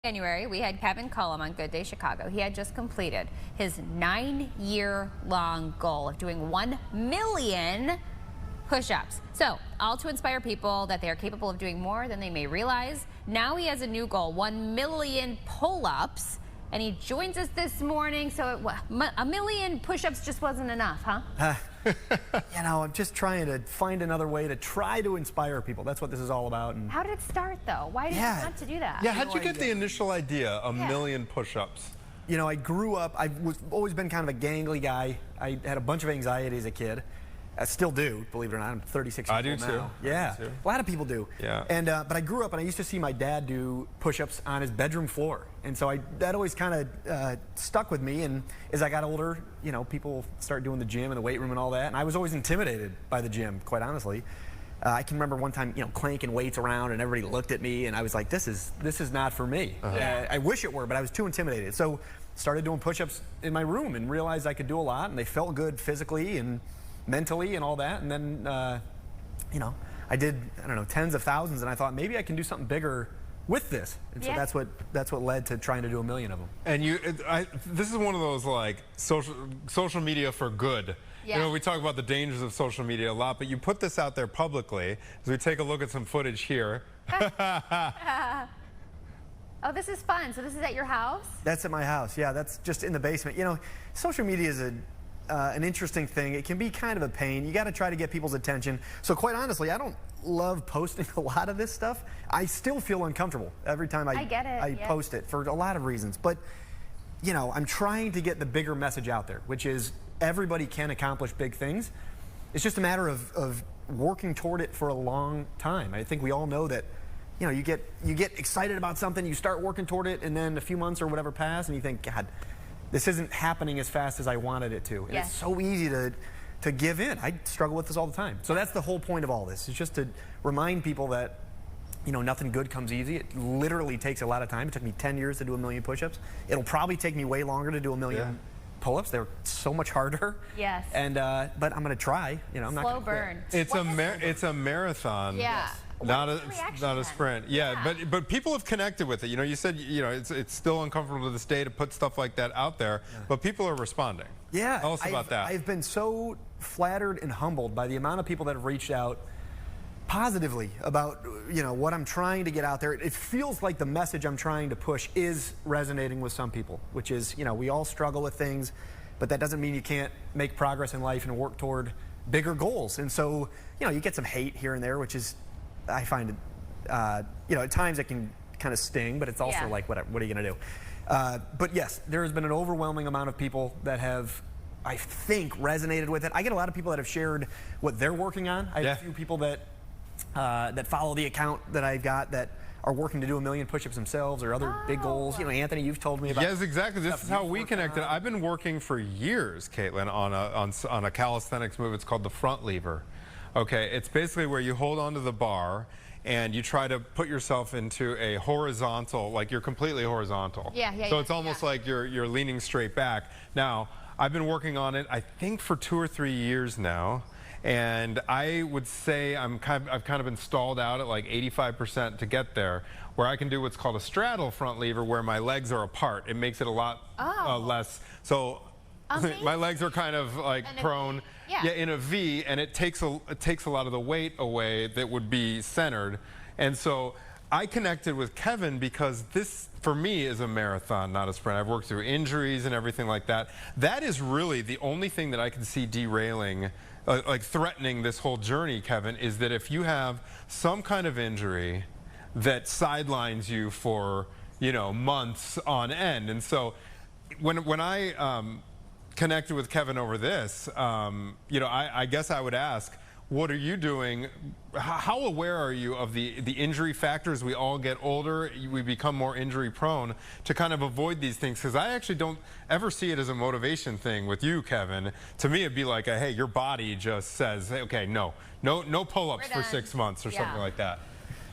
January, we had Kevin Cullum on Good Day Chicago. He had just completed his 9-year-long goal of doing 1 million push-ups. So, all to inspire people that they are capable of doing more than they may realize. Now he has a new goal, 1 million pull-ups, and he joins us this morning. So, a million push-ups just wasn't enough, huh? You know, I'm just trying to find another way to try to inspire people. That's what this is all about. And how did it start, though? Why did you want to do that? Yeah, how'd you get the initial idea, a million push-ups? You know, I grew up, I've always been kind of a gangly guy. I had a bunch of anxiety as a kid. I still do, believe it or not. I'm 36 years old now. I do too. Yeah, a lot of people do. Yeah. And but I grew up and I used to see my dad do push-ups on his bedroom floor, and so that always kind of stuck with me. And as I got older, you know, people start doing the gym and the weight room and all that, and I was always intimidated by the gym, quite honestly. I can remember one time, you know, clanking weights around, and everybody looked at me, and I was like, this is not for me. I wish it were, but I was too intimidated. So started doing push-ups in my room and realized I could do a lot, and they felt good physically and mentally and all that. And then, you know, I did, I don't know, tens of thousands, and I thought maybe I can do something bigger with this. And so that's what led to trying to do 1 million of them. And this is one of those like social media for good. Yeah. You know, we talk about the dangers of social media a lot, but you put this out there publicly. As we take a look at some footage here. Oh, this is fun. So this is at your house? That's at my house. Yeah, that's just in the basement. You know, social media is an interesting thing. It can be kind of a pain. You got to try to get people's attention. So quite honestly, I don't love posting a lot of this stuff. I still feel uncomfortable every time I post it for a lot of reasons. But, you know, I'm trying to get the bigger message out there, which is everybody can accomplish big things. It's just a matter of working toward it for a long time. I think we all know that, you know, you get excited about something, you start working toward it, and then a few months or whatever pass, and you think, God, this isn't happening as fast as I wanted it to. And it's so easy to give in. I struggle with this all the time. So that's the whole point of all this. It's just to remind people that, you know, nothing good comes easy. It literally takes a lot of time. It took me 10 years to do 1 million push-ups. It'll probably take me way longer to do 1 million pull-ups. They're so much harder. Yes. And but I'm going to try. You know, I'm not going to burn. It's a marathon. Yeah. Not a sprint. Yeah, but people have connected with it. You know, you said, you know, it's still uncomfortable to this day to put stuff like that out there, but people are responding. Yeah. Tell us about that. I've been so flattered and humbled by the amount of people that have reached out positively about, you know, what I'm trying to get out there. It feels like the message I'm trying to push is resonating with some people, which is, you know, we all struggle with things, but that doesn't mean you can't make progress in life and work toward bigger goals. And so, you know, you get some hate here and there, which is, I find it, you know, at times it can kind of sting, but it's also like, what are you going to do? But yes, there has been an overwhelming amount of people that have, I think, resonated with it. I get a lot of people that have shared what they're working on. I have a few people that that follow the account that I've got that are working to do 1 million push-ups themselves or other big goals. You know, Anthony, you've told me about. Yes, exactly. This is how we connected. I've been working for years, Caitlin, on a calisthenics move. It's called the front lever. Okay, it's basically where you hold onto the bar and you try to put yourself into a horizontal, like you're completely horizontal. So it's almost like you're leaning straight back. Now, I've been working on it, I think, for 2 or 3 years now. And I would say I've kind of been stalled out at like 85% to get there, where I can do what's called a straddle front lever, where my legs are apart. It makes it a lot less. So my legs are kind of like prone. In a V, and it takes a lot of the weight away that would be centered. And so I connected with Kevin because this, for me, is a marathon, not a sprint. I've worked through injuries and everything like that. That is really the only thing that I can see derailing, like threatening this whole journey, Kevin, is that if you have some kind of injury that sidelines you for, you know, months on end. And so when I connected with Kevin over this, you know, I guess I would ask, what are you doing? How aware are you of the injury factors? We all get older, we become more injury prone, to kind of avoid these things. Because I actually don't ever see it as a motivation thing with you, Kevin. To me, it'd be like, hey, your body just says, hey, okay, no pull-ups for 6 months or something like that.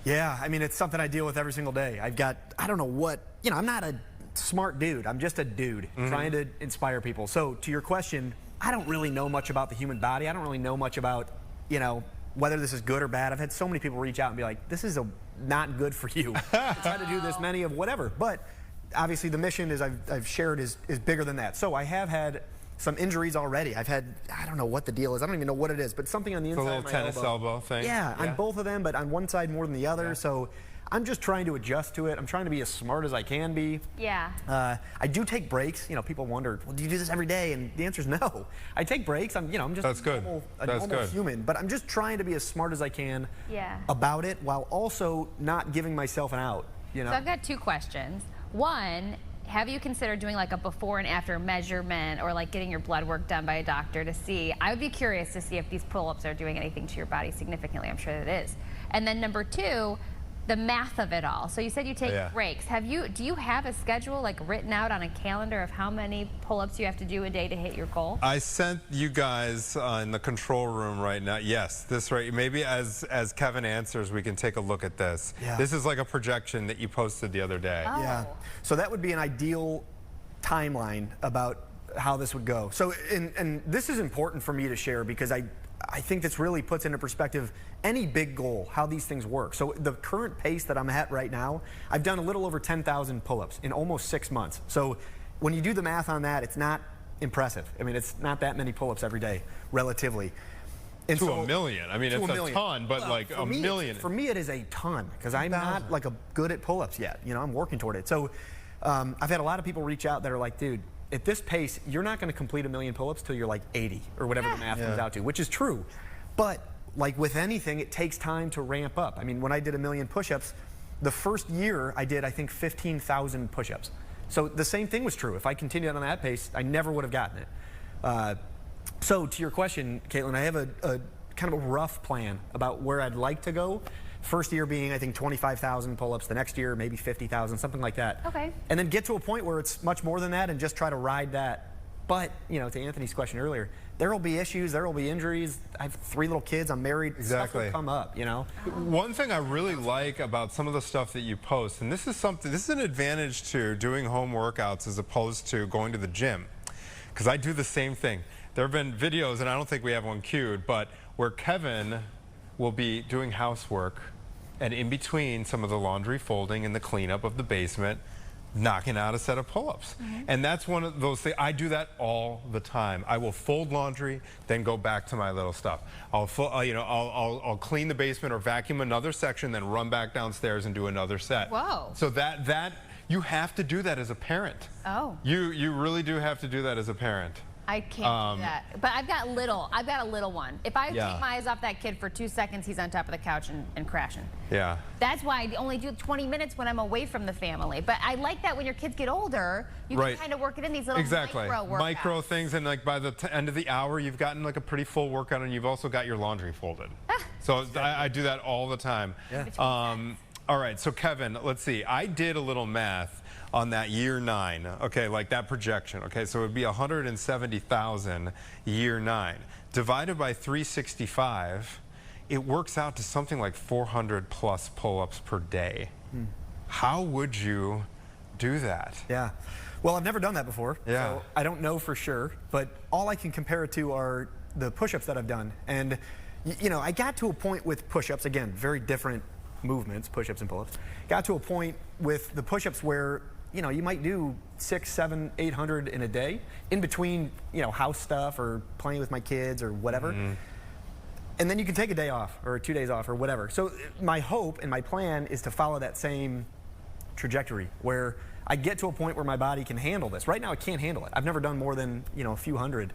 Yeah, I mean, it's something I deal with every single day. I've got, I don't know what, you know, I'm not a smart dude. I'm just a dude trying to inspire people. So to your question, I don't really know much about the human body. I don't really know much about, you know, whether this is good or bad. I've had so many people reach out and be like, this is a not good for you to try to do this many of whatever. But obviously the mission, as I've shared, is bigger than that. So I have had some injuries already. I've had, I don't know what the deal is. I don't even know what it is, but something on the inside a little of my tennis elbow thing. Yeah, on both of them, but on one side more than the other. Yeah. So I'm just trying to adjust to it. I'm trying to be as smart as I can be. Yeah. I do take breaks. You know, people wonder, well, do you do this every day? And the answer is no. I take breaks. I'm just That's good. a normal human, but I'm just trying to be as smart as I can about it, while also not giving myself an out. You know. So I've got two questions. One, have you considered doing like a before and after measurement, or like getting your blood work done by a doctor to see? I would be curious to see if these pull-ups are doing anything to your body significantly. I'm sure it is. And then number two, the math of it all. So you said you take breaks. Do you have a schedule like written out on a calendar of how many pull-ups you have to do a day to hit your goal? I sent you guys in the control room right now. Yes, this right. Maybe as Kevin answers, we can take a look at this. Yeah. This is like a projection that you posted the other day. Oh. Yeah. So that would be an ideal timeline about how this would go. So, and this is important for me to share, because I think this really puts into perspective any big goal, how these things work. So the current pace that I'm at right now, I've done a little over 10,000 pull-ups in almost 6 months. So when you do the math on that, it's not impressive. I mean, it's not that many pull-ups every day, relatively. And to a million. I mean, it's a ton, but like a million. For me, it is a ton, because I'm not like good at pull-ups yet. You know, I'm working toward it. So I've had a lot of people reach out that are like, dude, at this pace, you're not going to complete 1 million pull-ups till you're like 80 or whatever the math comes out to, which is true. But like with anything, it takes time to ramp up. I mean, when I did 1 million push-ups, the first year I did, I think, 15,000 push-ups. So the same thing was true. If I continued on that pace, I never would have gotten it. So to your question, Caitlin, I have a kind of a rough plan about where I'd like to go. First year being, I think, 25,000 pull-ups. The next year, maybe 50,000, something like that. Okay. And then get to a point where it's much more than that and just try to ride that. But, you know, to Anthony's question earlier, there will be issues, there will be injuries. I have 3 little kids, I'm married. Exactly. Stuff will come up, you know. One thing I really like about some of the stuff that you post, and this is an advantage to doing home workouts as opposed to going to the gym, because I do the same thing. There have been videos, and I don't think we have one queued, but where Kevin will be doing housework, and in between some of the laundry folding and the cleanup of the basement, knocking out a set of pull-ups. And that's one of those things. I do that all the time. I will fold laundry, then go back to my little stuff. I'll clean the basement or vacuum another section, then run back downstairs and do another set. Whoa. So that you have to do that as a parent. Oh. You really do have to do that as a parent. I can't do that. But I've got a little one. If I take my eyes off that kid for 2 seconds, he's on top of the couch and crashing. Yeah. That's why I only do 20 minutes when I'm away from the family. But I like that when your kids get older, you can kind of work it in these little micro things, and like by the end of the hour, you've gotten like a pretty full workout, and you've also got your laundry folded. So I do that all the time. Yeah. All right, so Kevin, let's see. I did a little math on that year 9, okay, like that projection, okay, so it would be 170,000 year 9. Divided by 365, it works out to something like 400 plus pull-ups per day. How would you do that? Yeah. Well, I've never done that before, so I don't know for sure, but all I can compare it to are the push-ups that I've done. And, you know, I got to a point with push-ups, again, very different movements, push-ups and pull-ups, got to a point with the push-ups where, you know, you might do 600, 700, 800 in a day in between, you know, house stuff or playing with my kids or whatever. And then you can take a day off or 2 days off or whatever. So my hope and my plan is to follow that same trajectory where I get to a point where my body can handle this. Right now it can't handle it. I've never done more than, you know, a few hundred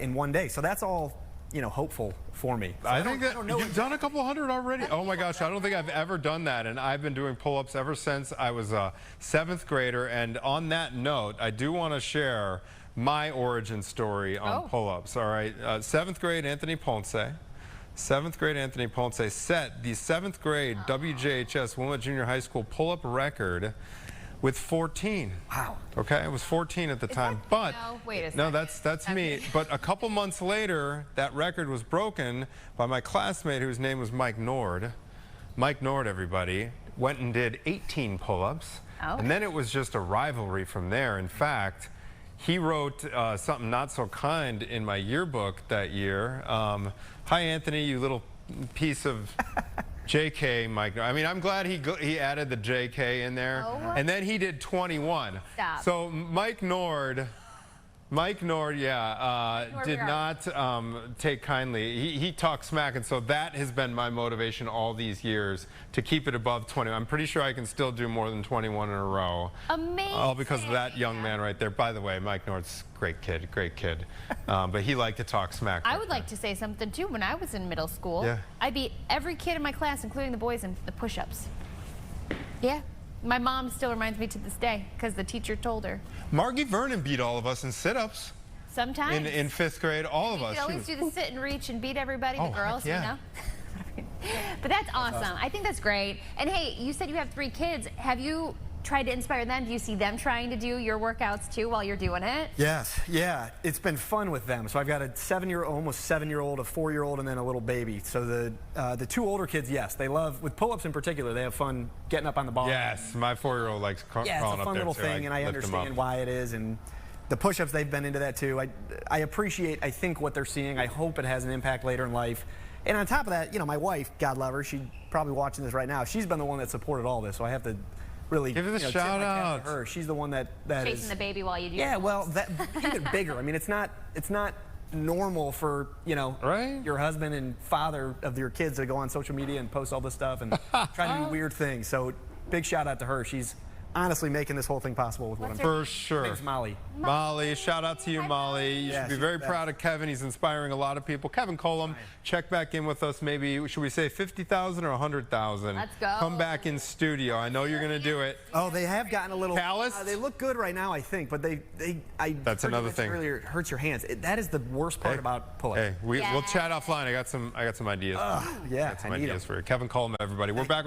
in one day. So that's all, you know, hopeful for me. So I think that you've done a couple hundred already. Oh my gosh, I don't think I've ever done that, and I've been doing pull-ups ever since I was a 7th grader. And on that note, I do want to share my origin story on pull-ups. All right, 7th grade Anthony Ponce. 7th grade Anthony Ponce set the 7th grade WJHS Wilmette Junior High School pull-up record with 14. Wow. Okay, I was 14 at the time, but no, wait a second. no, that's me. But a couple months later, that record was broken by my classmate whose name was Mike Nord. Mike Nord, everybody, went and did 18 pull-ups, and then it was just a rivalry from there. In fact, he wrote something not so kind in my yearbook that year. Hi, Anthony, you little piece of JK, Mike. I mean, I'm glad he added the JK in there. Oh. And then he did 21. Stop. So Mike Nord, did not take kindly. He talked smack, and so that has been my motivation all these years to keep it above 20. I'm pretty sure I can still do more than 21 in a row. Amazing. All because of that young man right there. By the way, Mike Nord's great kid. But he liked to talk smack. I would like to say something too. When I was in middle school, I beat every kid in my class, including the boys, in the push-ups. Yeah. My mom still reminds me to this day because the teacher told her. Margie Vernon beat all of us in sit-ups. Sometimes. In 5th grade, all of us. You always do the sit and reach and beat everybody, the girls, yeah. you know? But that's awesome. I think that's great. And hey, you said you have 3 kids. Have you tried to inspire them? Do you see them trying to do your workouts too while you're doing it? Yes, yeah. It's been fun with them. So I've got a almost 7-year-old, a 4-year-old, and then a little baby. So the 2 older kids, yes, they love, with pull-ups in particular, they have fun getting up on the bar. Yes, my 4-year-old likes crawling up there. Yeah, it's a fun little thing, and I understand why it is. And the push-ups, they've been into that too. I appreciate, I think, what they're seeing. I hope it has an impact later in life. And on top of that, you know, my wife, God love her, she's probably watching this right now. She's been the one that supported all this, so I have to really give her the shout out to her. She's the one that chasing is the baby while you do. Yeah, well, that even bigger. I mean, it's not normal for, you know, your husband and father of your kids to go on social media and post all this stuff and try to do weird things. So big shout out to her. She's honestly making this whole thing possible with what I'm doing. For sure. Thanks, Molly. Molly, shout out to you, Molly. You should be very proud of Kevin. He's inspiring a lot of people. Kevin Cullum, check back in with us. Maybe, should we say 50,000 or 100,000? Let's go. Come back in studio. I know you're going to do it. Oh, they have gotten a little calloused. They look good right now, I think, but that's another thing. Earlier, it hurts your hands. that is the worst part about pull-ups. Hey, we'll chat offline. I got some ideas. Yeah, I got some ideas for you. Kevin Cullum, everybody. We're back with